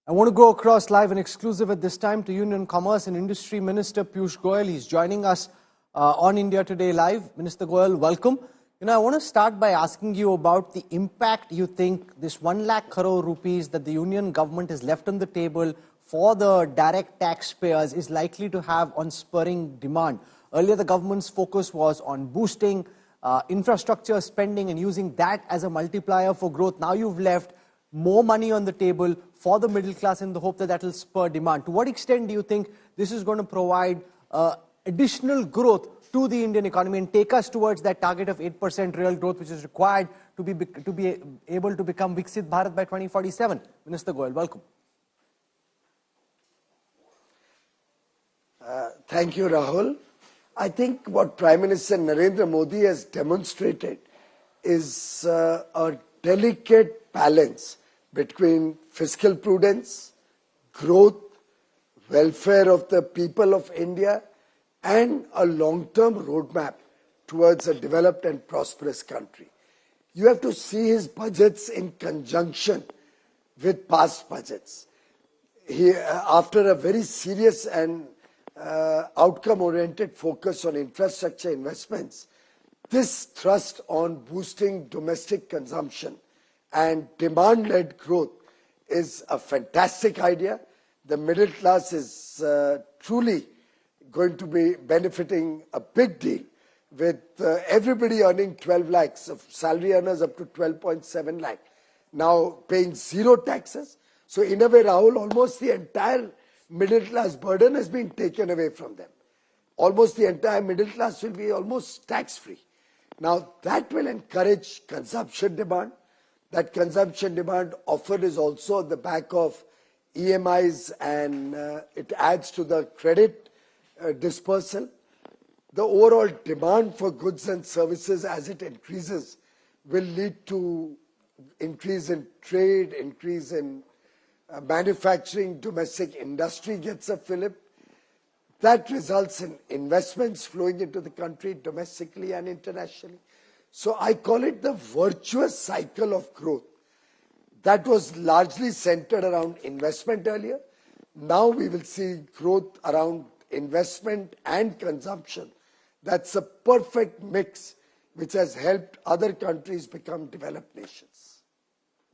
I want to go across live and exclusive at this time to Union Commerce and Industry Minister Piyush Goyal. He's joining us on India Today Live. Minister Goyal, welcome. I want to start by asking you about the impact you think this 1 lakh crore rupees that the union government has left on the table for the direct taxpayers is likely to have on spurring demand. Earlier, the government's focus was on boosting infrastructure spending and using that as a multiplier for growth. Now you've left more money on the table for the middle class in the hope that that will spur demand. To what extent do you think this is going to provide additional growth to the Indian economy and take us towards that target of 8% real growth which is required to be able to become Viksit Bharat by 2047? Minister Goyal, welcome. Thank you, Rahul. I think what Prime Minister Narendra Modi has demonstrated is a delicate balance between fiscal prudence, growth, welfare of the people of India, and a long-term roadmap towards a developed and prosperous country. You have to see his budgets in conjunction with past budgets. After a very serious and outcome-oriented focus on infrastructure investments, this thrust on boosting domestic consumption and demand-led growth is a fantastic idea. The middle class is truly going to be benefiting a big deal with everybody earning 12 lakhs of salary earners up to 12.7 lakh now paying zero taxes. So in a way, Rahul, almost the entire middle class burden has been taken away from them. Almost the entire middle class will be almost tax-free. Now that will encourage consumption demand. That consumption demand offered is also on the back of EMIs and it adds to the credit dispersal. The overall demand for goods and services as it increases will lead to increase in trade, increase in manufacturing, domestic industry gets a fillip. That results in investments flowing into the country domestically and internationally. So I call it the virtuous cycle of growth. That was largely centered around investment earlier. Now we will see growth around investment and consumption. That's a perfect mix which has helped other countries become developed nations.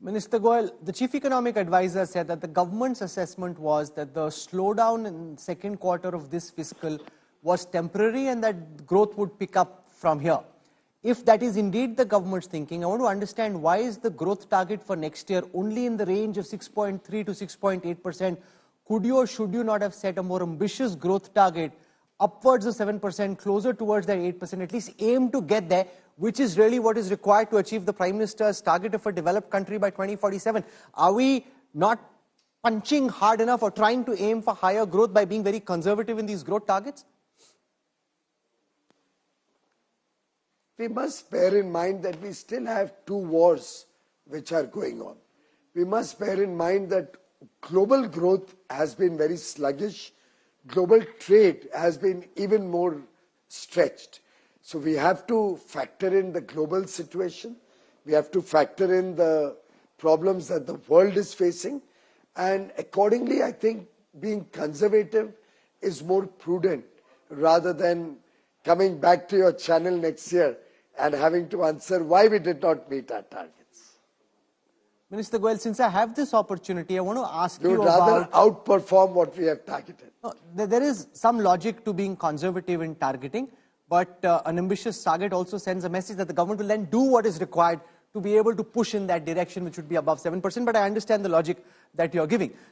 Minister Goyal, the Chief Economic Advisor said that the government's assessment was that the slowdown in the second quarter of this fiscal was temporary and that growth would pick up from here. If that is indeed the government's thinking, I want to understand why is the growth target for next year only in the range of 6.3 to 6.8%? Could you or should you not have set a more ambitious growth target upwards of 7%, closer towards that 8%, at least aim to get there, which is really what is required to achieve the Prime Minister's target of a developed country by 2047? Are we not punching hard enough or trying to aim for higher growth by being very conservative in these growth targets? We must bear in mind that we still have two wars which are going on. We must bear in mind that global growth has been very sluggish. Global trade has been even more stretched. So we have to factor in the global situation. We have to factor in the problems that the world is facing. And accordingly, I think being conservative is more prudent rather than coming back to your channel next year and having to answer why we did not meet our targets. Minister Goyal, since I have this opportunity, I want to ask you about... You would rather outperform what we have targeted. No, there is some logic to being conservative in targeting, but an ambitious target also sends a message that the government will then do what is required to be able to push in that direction, which would be above 7%. But I understand the logic that you're giving.